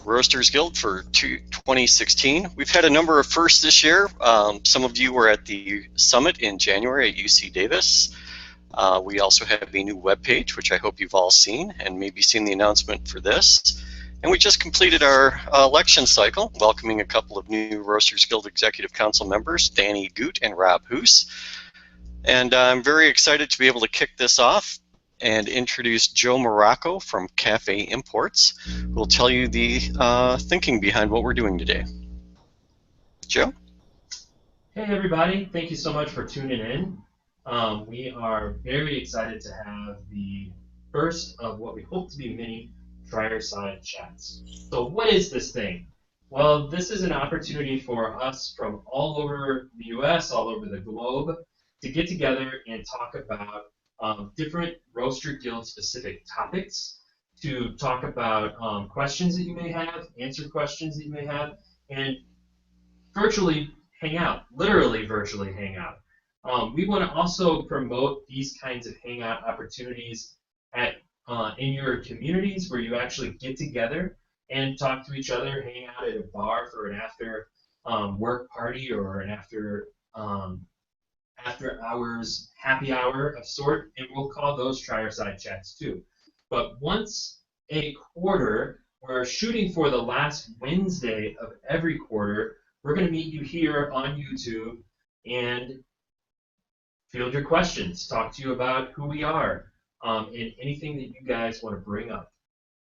Roasters Guild for 2016. We've had a number of firsts this year. Some of you were at the summit in January at UC Davis. We also have a new webpage, which I hope you've all seen, and maybe seen the announcement for this. And we just completed our election cycle, welcoming a couple of new Roasters Guild Executive Council members, Danny Goot and Rob Hoos. And I'm very excited to be able to kick this off and introduce Joe Morocco from Cafe Imports, who will tell you the thinking behind what we're doing today. Joe? Hey everybody, thank you so much for tuning in. We are very excited to have the first of what we hope to be many Trierside chats. So what is this thing? Well, this is an opportunity for us from all over the US, all over the globe, to get together and talk about different Roaster Guild specific topics, to talk about questions that you may have, answer questions that you may have, and virtually hang out, literally virtually hang out. We want to also promote these kinds of hangout opportunities at in your communities where you actually get together and talk to each other, hang out at a bar for an after work party or an after hours happy hour of sort, and we'll call those Trierside chats too. But once a quarter, we're shooting for the last Wednesday of every quarter. We're going to meet you here on YouTube and field your questions, talk to you about who we are, and anything that you guys want to bring up.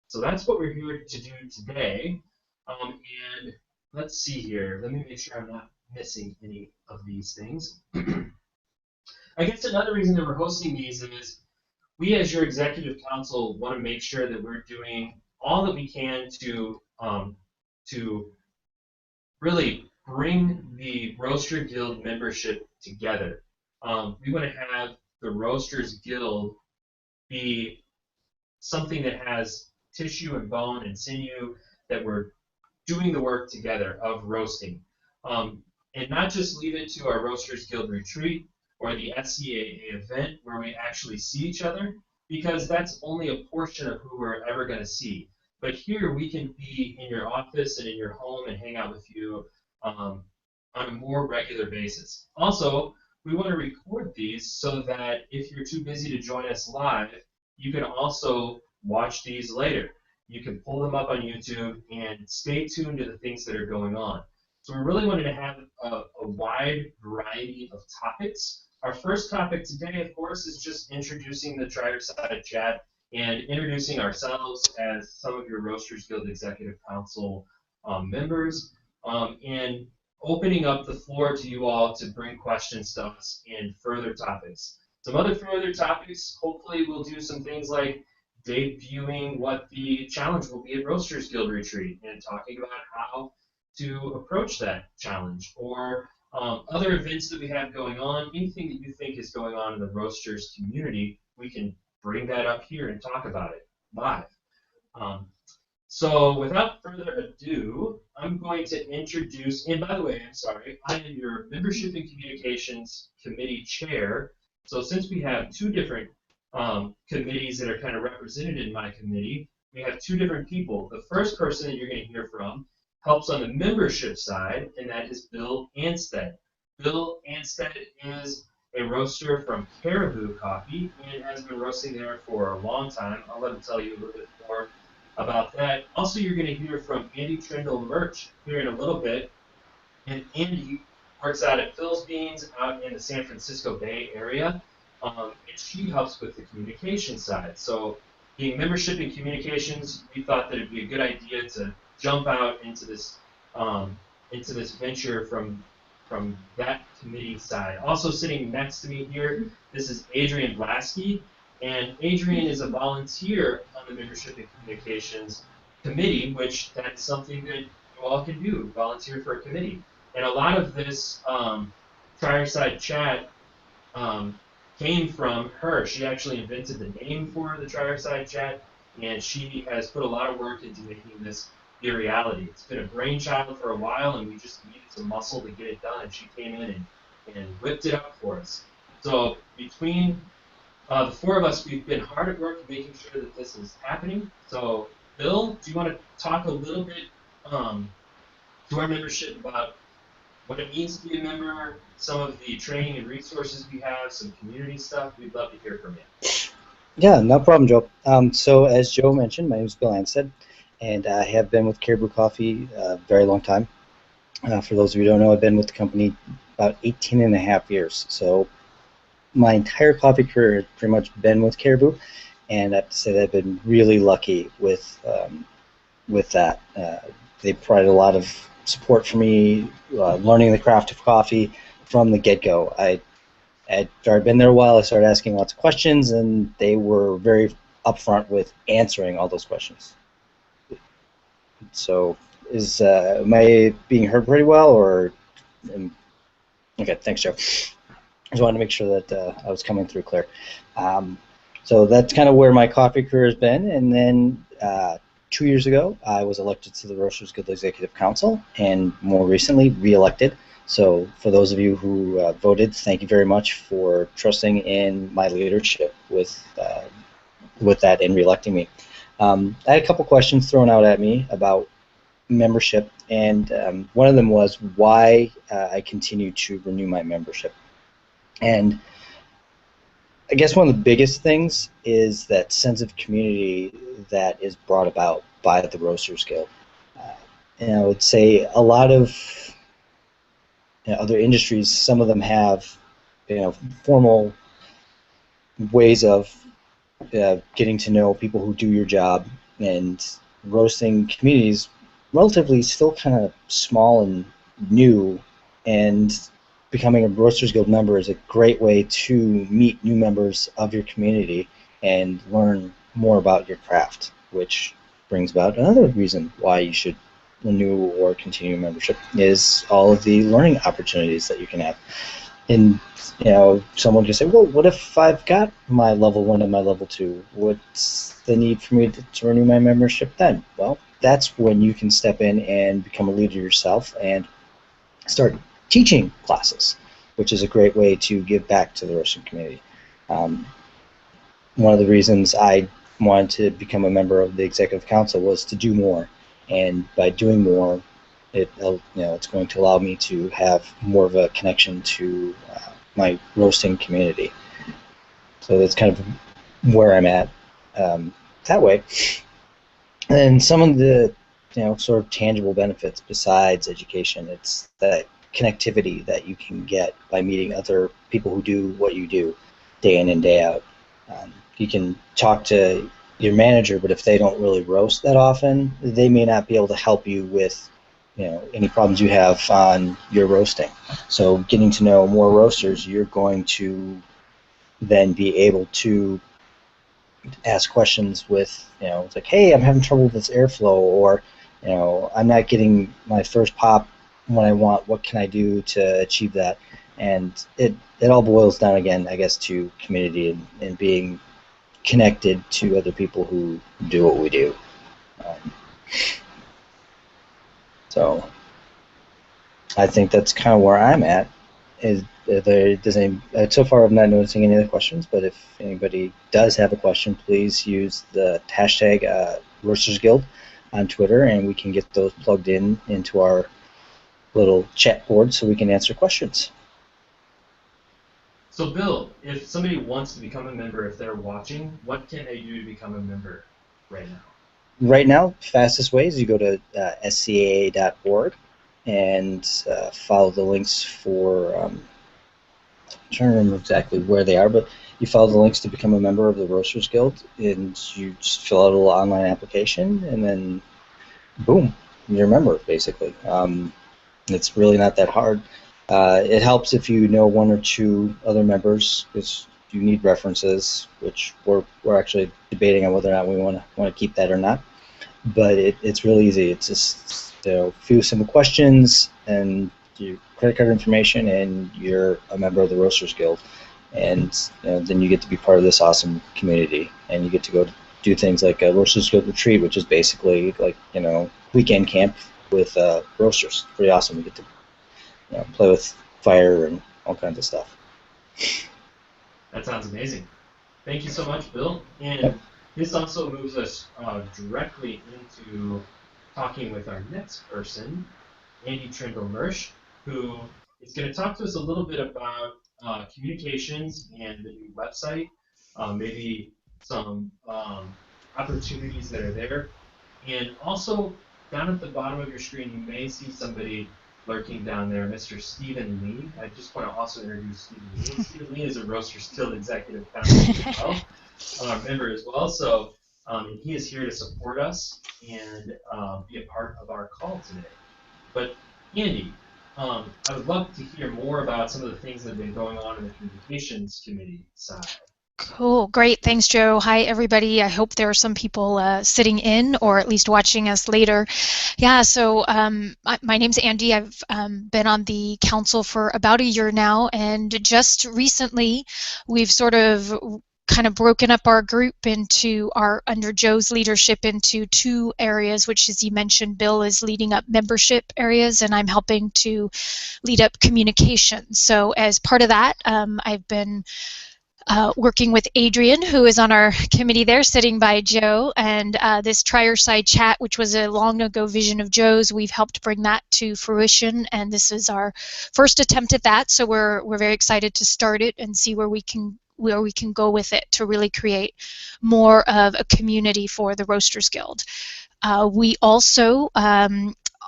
So that's what we're here to do today. And let's see here. Let me make sure I'm not missing any of these things. I guess another reason that we're hosting these is we, as your executive council, want to make sure that we're doing all that we can to really bring the Roaster Guild membership together. We want to have the Roasters Guild be something that has tissue and bone and sinew, that we're doing the work together of roasting. And not just leave it to our Roasters Guild retreat or the SCAA event where we actually see each other, because that's only a portion of who we're ever going to see. But here we can be in your office and in your home and hang out with you on a more regular basis. Also, we want to record these so that if you're too busy to join us live, you can also watch these later. You can pull them up on YouTube and stay tuned to the things that are going on. So we really wanted to have a wide variety of topics. Our first topic today, of course, is just introducing the Trierside chat and introducing ourselves as some of your Roasters Guild Executive Council members, and opening up the floor to you all to bring questions to us and further topics. Some other further topics, hopefully we'll do some things like debuting what the challenge will be at Roasters Guild Retreat and talking about how to approach that challenge, or other events that we have going on. Anything that you think is going on in the Roasters community, we can bring that up here and talk about it live. So without further ado, I'm going to introduce, and by the way, I'm sorry, I am your Membership and Communications Committee Chair. So since we have two different committees that are kind of represented in my committee, we have two different people. The first person that you're going to hear from helps on the membership side, and that is Bill Anstead. Bill Anstead is a roaster from Caribou Coffee and has been roasting there for a long time. I'll let him tell you a little bit more about that. Also, you're going to hear from Andy Trindle Merch here in a little bit. And Andy works out at Phil's Beans out in the San Francisco Bay Area. And she helps with the communication side. So being membership and communications, we thought that it'd be a good idea to jump out into this venture from that committee side. Also sitting next to me here, this is Adrian Lasky. And Adrian is a volunteer on the Membership and Communications Committee, which that's something that you all can do, volunteer for a committee. And a lot of this Trierside chat came from her. She actually invented the name for the Trierside chat, and she has put a lot of work into making this be a reality. It's been a brainchild for a while, and we just needed some muscle to get it done, and she came in and whipped it up for us. So between the four of us, we've been hard at work making sure that this is happening. So Bill, do you want to talk a little bit to our membership about what it means to be a member, some of the training and resources we have, some community stuff? We'd love to hear from you. Yeah, no problem, Joe. So as Joe mentioned, my name is Bill Anstead, and I have been with Caribou Coffee a very long time. For those of you who don't know, I've been with the company about 18 and a half years. So my entire coffee career has pretty much been with Caribou, and I have to say that I've been really lucky with that. They provided a lot of support for me, learning the craft of coffee from the get-go. After I'd been there a while, I started asking lots of questions, and they were very upfront with answering all those questions. So, am I being heard pretty well, or? Okay, thanks, Joe. I just wanted to make sure that I was coming through clear. So that's kind of where my coffee career has been, and then 2 years ago, I was elected to the Roasters Guild Executive Council, and more recently, re-elected. So for those of you who voted, thank you very much for trusting in my leadership with that and re-electing me. I had a couple questions thrown out at me about membership, and one of them was why I continue to renew my membership. And I guess one of the biggest things is that sense of community that is brought about by the Roasters Guild. And I would say a lot of other industries, some of them have formal ways of getting to know people who do your job, and roasting communities relatively still kind of small and new, and becoming a Roasters Guild member is a great way to meet new members of your community and learn more about your craft, which brings about another reason why you should renew or continue membership is all of the learning opportunities that you can have. And someone can say, well, what if I've got my level 1 and my level 2? What's the need for me to renew my membership then? Well, that's when you can step in and become a leader yourself and start teaching classes, which is a great way to give back to the roasting community. One of the reasons I wanted to become a member of the Executive Council was to do more, and by doing more, it's going to allow me to have more of a connection to my roasting community. So that's kind of where I'm at that way. And some of the sort of tangible benefits besides education, it's that connectivity that you can get by meeting other people who do what you do day in and day out. You can talk to your manager, but if they don't really roast that often, they may not be able to help you with any problems you have on your roasting. So getting to know more roasters, you're going to then be able to ask questions with, it's like, hey, I'm having trouble with this airflow, or I'm not getting my first pop when I want. What can I do to achieve that? And it all boils down again, I guess, to community and being connected to other people who do what we do. So I think that's kind of where I'm at. So far, I'm not noticing any other questions, but if anybody does have a question, please use the hashtag Roasters Guild on Twitter, and we can get those plugged into our little chat board so we can answer questions. So, Bill, if somebody wants to become a member, if they're watching, what can they do to become a member right now? Right now, fastest way is you go to scaa.org and follow the links for, I'm trying to remember exactly where they are, but you follow the links to become a member of the Roasters Guild, and you just fill out a little online application, and then boom, you're a member, basically. It's really not that hard. It helps if you know one or two other members, because you need references, which we're actually debating on whether or not we want to keep that or not. But it's really easy. It's just a few simple questions and your credit card information, and you're a member of the Roasters Guild. And then you get to be part of this awesome community, and you get to go do things like a Roasters Guild retreat, which is basically like weekend camp with roasters. Pretty awesome. You get to play with fire and all kinds of stuff. That sounds amazing. Thank you so much, Bill. And Yep. This also moves us directly into talking with our next person, Andy Trindle-Mersch, who is going to talk to us a little bit about communications and the new website, maybe some opportunities that are there. And also, down at the bottom of your screen, you may see somebody lurking down there, Mr. Stephen Lee. I just want to also introduce Stephen Lee. Stephen Lee is a Roasters Guild Executive Council as well, member as well. So he is here to support us and be a part of our call today. But Andy, I would love to hear more about some of the things that have been going on in the communications committee side. Cool. Great. Thanks, Joe. Hi, everybody. I hope there are some people sitting in or at least watching us later. Yeah, so my name's Andy. I've been on the council for about a year now, and just recently we've sort of kind of broken up our group under Joe's leadership into two areas, which, as you mentioned, Bill is leading up membership areas, and I'm helping to lead up communication. So as part of that, I've been working with Adrian, who is on our committee there, sitting by Joe, and this Trierside chat, which was a long ago vision of Joe's, we've helped bring that to fruition, and this is our first attempt at that. So we're very excited to start it and see where we can go with it to really create more of a community for the Roasters Guild. We also are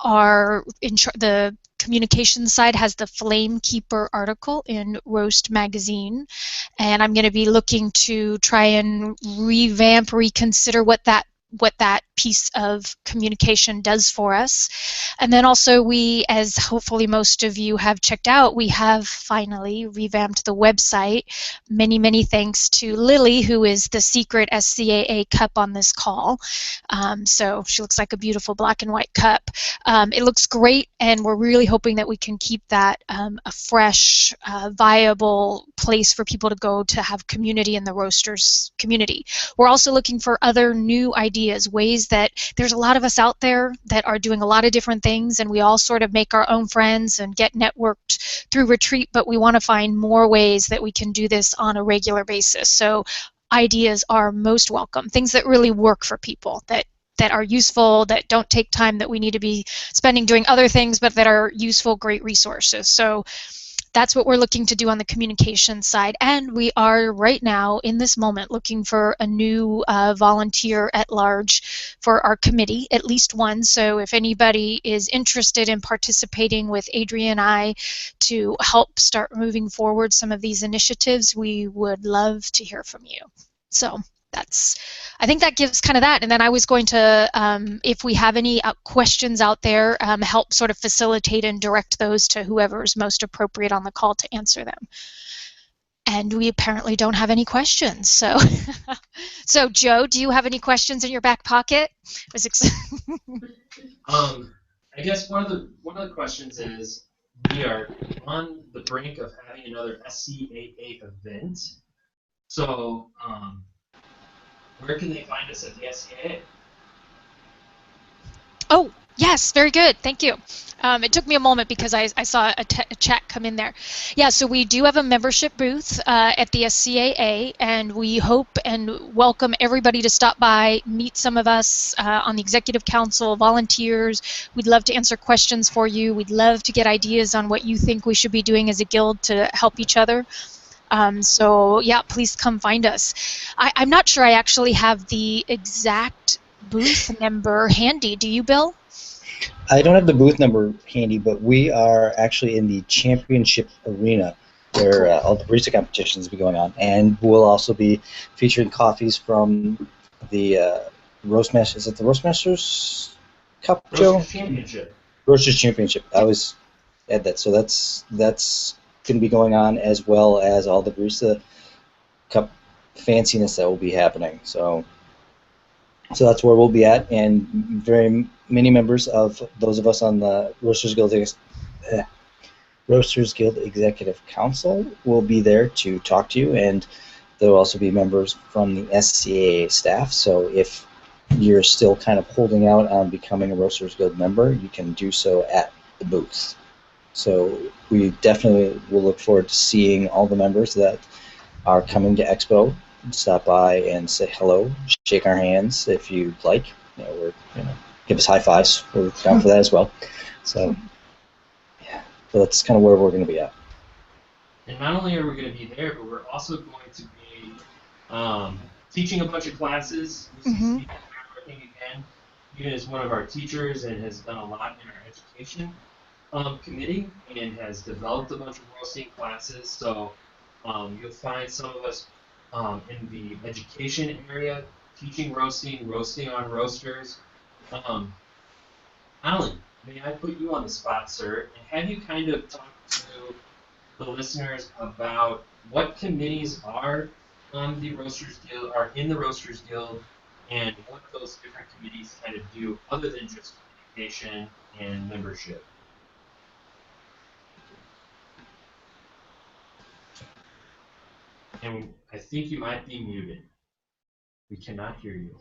the communication side has the Flame Keeper article in Roast magazine, and I'm going to be looking to try and reconsider what that piece of communication does for us. And then also we, as hopefully most of you have checked out, we have finally revamped the website. Many, many thanks to Lily, who is the secret SCAA cup on this call. So she looks like a beautiful black and white cup. It looks great, and we're really hoping that we can keep that a fresh, viable place for people to go to have community in the Roasters community. We're also looking for other new ideas, ways that there's a lot of us out there that are doing a lot of different things, and we all sort of make our own friends and get networked through retreat, but we want to find more ways that we can do this on a regular basis. So ideas are most welcome, things that really work for people, that are useful, that don't take time that we need to be spending doing other things, but that are useful, great resources. So that's what we're looking to do on the communication side. And we are right now, in this moment, looking for a new volunteer at large for our committee, at least one. So if anybody is interested in participating with Adrian and I to help start moving forward some of these initiatives, we would love to hear from you. So I think that gives kind of that. And then I was going to, if we have any questions out there, help sort of facilitate and direct those to whoever is most appropriate on the call to answer them. And we apparently don't have any questions. So, so Joe, do you have any questions in your back pocket? I guess one of the questions is, we are on the brink of having another SCAA event. So, where can they find us at the SCAA? Oh, yes, very good. Thank you. It took me a moment because I saw a chat come in there. Yeah, so we do have a membership booth at the SCAA, and we hope and welcome everybody to stop by, meet some of us on the Executive Council, volunteers. We'd love to answer questions for you. We'd love to get ideas on what you think we should be doing as a guild to help each other. So yeah, please come find us. I'm not sure I actually have the exact booth number handy. Do you, Bill? I don't have the booth number handy, but we are actually in the championship arena where all the barista competitions will be going on, and we'll also be featuring coffees from the Roastmasters. Is it the Roastmasters Cup, Joe? Roasters Championship. Roasters Championship. I always add that. So that's going to be going on, as well as all the Barista Cup fanciness that will be happening. So that's where we'll be at, and very many members of those of us on the Roasters Guild Executive Council will be there to talk to you, and there will also be members from the SCAA staff. So if you're still kind of holding out on becoming a Roasters Guild member, you can do so at the booth. So we definitely will look forward to seeing all the members that are coming to Expo stop by and say hello, shake our hands if you'd like. Give us high fives. We're down for that as well. So, yeah, so that's kind of where we're going to be at. And not only are we going to be there, but we're also going to be teaching a bunch of classes. Mm-hmm. Again, Ian is one of our teachers and has done a lot in our education committee and has developed a bunch of roasting classes. So you'll find some of us in the education area teaching roasting, roasting on roasters. Alan, may I put you on the spot, sir, and have you kind of talk to the listeners about what committees are on the Roasters Guild, are in the Roasters Guild, and what those different committees kind of do other than just communication and membership. And I think you might be muted. We cannot hear you.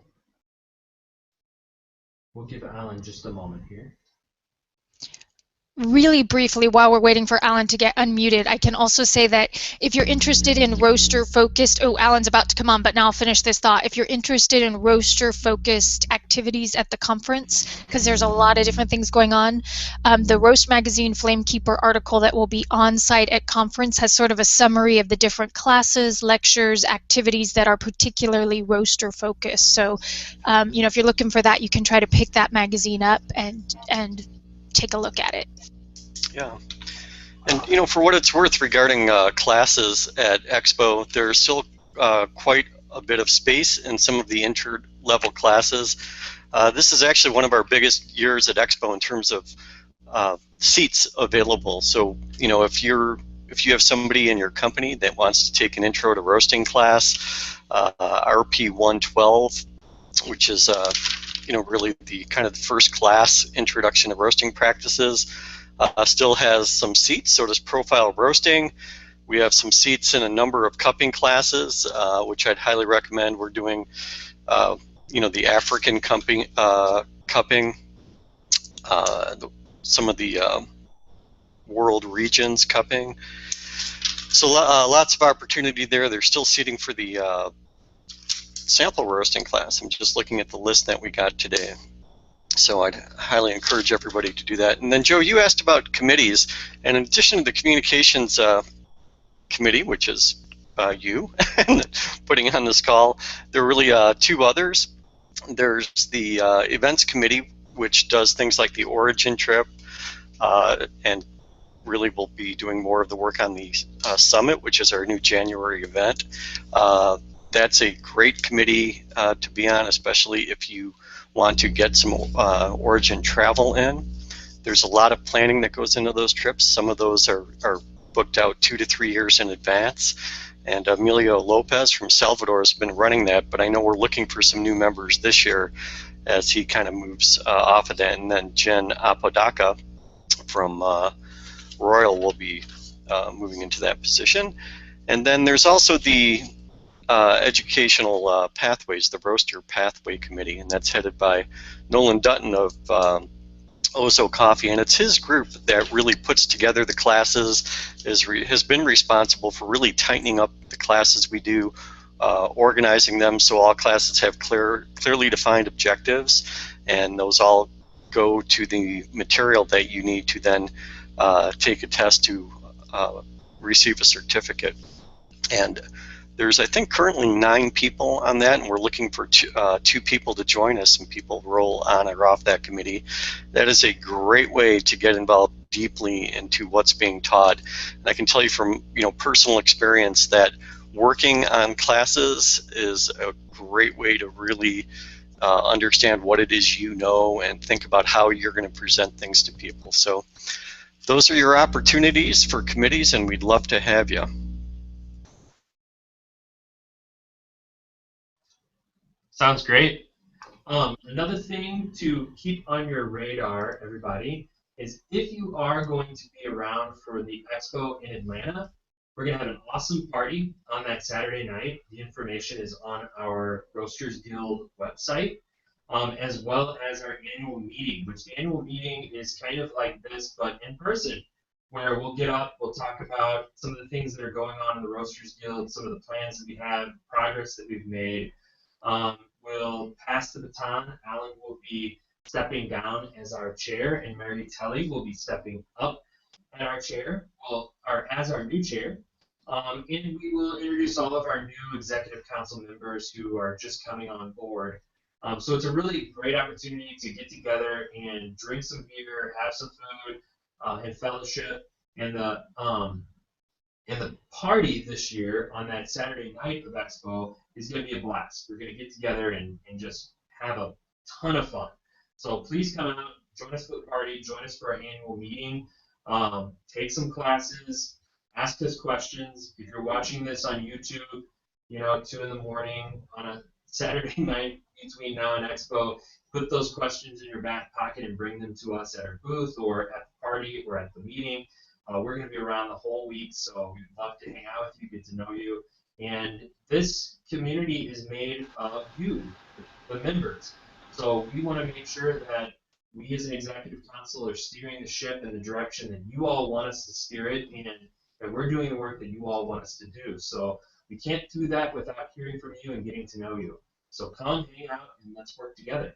We'll give Alan just a moment here. Really briefly, while we're waiting for Alan to get unmuted, I can also say that if you're interested in roaster-focused, oh, Alan's about to come on, but now I'll finish this thought. If you're interested in roaster-focused activities at the conference, because there's a lot of different things going on, the Roast Magazine Flamekeeper article that will be on site at conference has sort of a summary of the different classes, lectures, activities that are particularly roaster-focused. So, if you're looking for that, you can try to pick that magazine up and take a look at it. Yeah. And for what it's worth regarding classes at Expo, there's still quite a bit of space in some of the inter-level classes. This is actually one of our biggest years at Expo in terms of seats available. So if you have somebody in your company that wants to take an intro to roasting class, RP 112, which is really the kind of the first class introduction to roasting practices, still has some seats. So does profile roasting. We have some seats in a number of cupping classes, which I'd highly recommend. We're doing the African cupping, some of the world regions cupping. So lots of opportunity there. There's still seating for the sample roasting class. I'm just looking at the list that we got today. So I'd highly encourage everybody to do that. And then, Joe, you asked about committees. And in addition to the communications committee, which is you putting on this call, there are really two others. There's the events committee, which does things like the Origin trip, and really will be doing more of the work on the summit, which is our new January event. That's a great committee to be on, especially if you want to get some Origin travel in. There's a lot of planning that goes into those trips. Some of those are booked out 2 to 3 years in advance. And Emilio Lopez from Salvador has been running that, but I know we're looking for some new members this year as he kind of moves off of that. And then Jen Apodaca from Royal will be moving into that position. And then there's also the educational pathways, the Roaster Pathway Committee, and that's headed by Nolan Dutton of Ozo Coffee, and it's his group that really puts together the classes, has been responsible for really tightening up the classes we do, organizing them so all classes have clearly defined objectives, and those all go to the material that you need to then take a test to receive a certificate. And there's, I think, currently 9 people on that, and we're looking for 2 people to join us, and people roll on or off that committee. That is a great way to get involved deeply into what's being taught. And I can tell you from personal experience that working on classes is a great way to really understand what it is and think about how you're going to present things to people. So those are your opportunities for committees, and we'd love to have you. Sounds great. Another thing to keep on your radar, everybody, is if you are going to be around for the Expo in Atlanta, we're going to have an awesome party on that Saturday night. The information is on our Roasters Guild website, as well as our annual meeting, which the annual meeting is kind of like this, but in person. where we'll get up, we'll talk about some of the things that are going on in the Roasters Guild, some of the plans that we have, progress that we've made. We'll pass the baton. Alan will be stepping down as our chair, and Mary Telly will be stepping up at our chair, as our new chair. And we will introduce all of our new executive council members who are just coming on board. So it's a really great opportunity to get together and drink some beer, have some food, and fellowship. And the party this year on that Saturday night of Expo is going to be a blast. We're going to get together and just have a ton of fun. So please come out, join us for the party, join us for our annual meeting, take some classes, ask us questions. If you're watching this on YouTube, 2 in the morning on a Saturday night between now and Expo, put those questions in your back pocket and bring them to us at our booth or at the party or at the meeting. We're going to be around the whole week, so we'd love to hang out with you, get to know you. And this community is made of you, the members. So we want to make sure that we as an executive council are steering the ship in the direction that you all want us to steer it, and that we're doing the work that you all want us to do. So we can't do that without hearing from you and getting to know you. So come hang out and let's work together.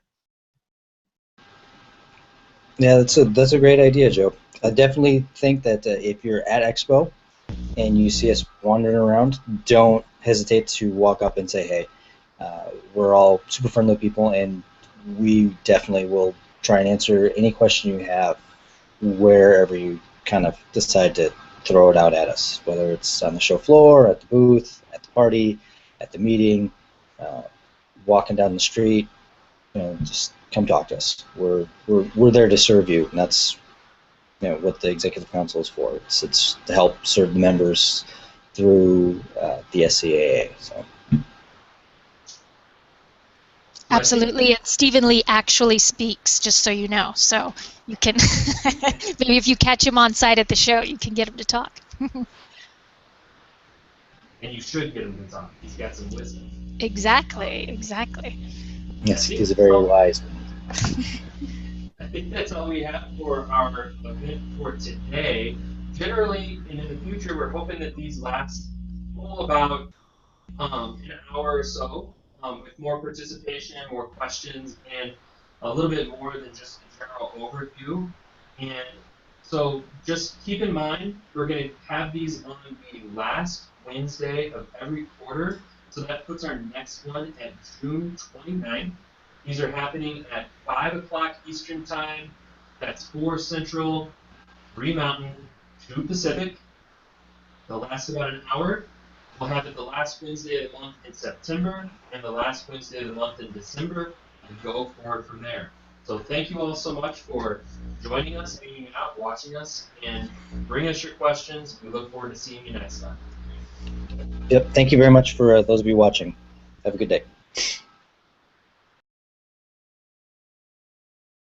Yeah, that's a great idea, Joe. I definitely think that if you're at Expo and you see us wandering around, don't hesitate to walk up and say, hey, we're all super friendly people, and we definitely will try and answer any question you have wherever you kind of decide to throw it out at us, whether it's on the show floor, at the booth, at the party, at the meeting, walking down the street. Just come talk to us. We're there to serve you, and that's what the executive council is for. It's to help serve the members through the SCAA. So. Absolutely, and Stephen Lee actually speaks, just so you know. So you can maybe if you catch him on site at the show, you can get him to talk. And you should get him to talk. He's got some wisdom. Exactly. Yes, he's a very wise man. I think that's all we have for our event for today. Generally, and in the future, we're hoping that these last about an hour or so, with more participation, more questions, and a little bit more than just a general overview. And so just keep in mind, we're going to have these on the last Wednesday of every quarter. So that puts our next one at June 29th. These are happening at 5 o'clock Eastern Time. That's 4 Central, 3 Mountain, 2 Pacific. They'll last about an hour. We'll have it the last Wednesday of the month in September and the last Wednesday of the month in December, and go forward from there. So thank you all so much for joining us, hanging out, watching us, and bring us your questions. We look forward to seeing you next time. Yep. Thank you very much for those of you watching. Have a good day.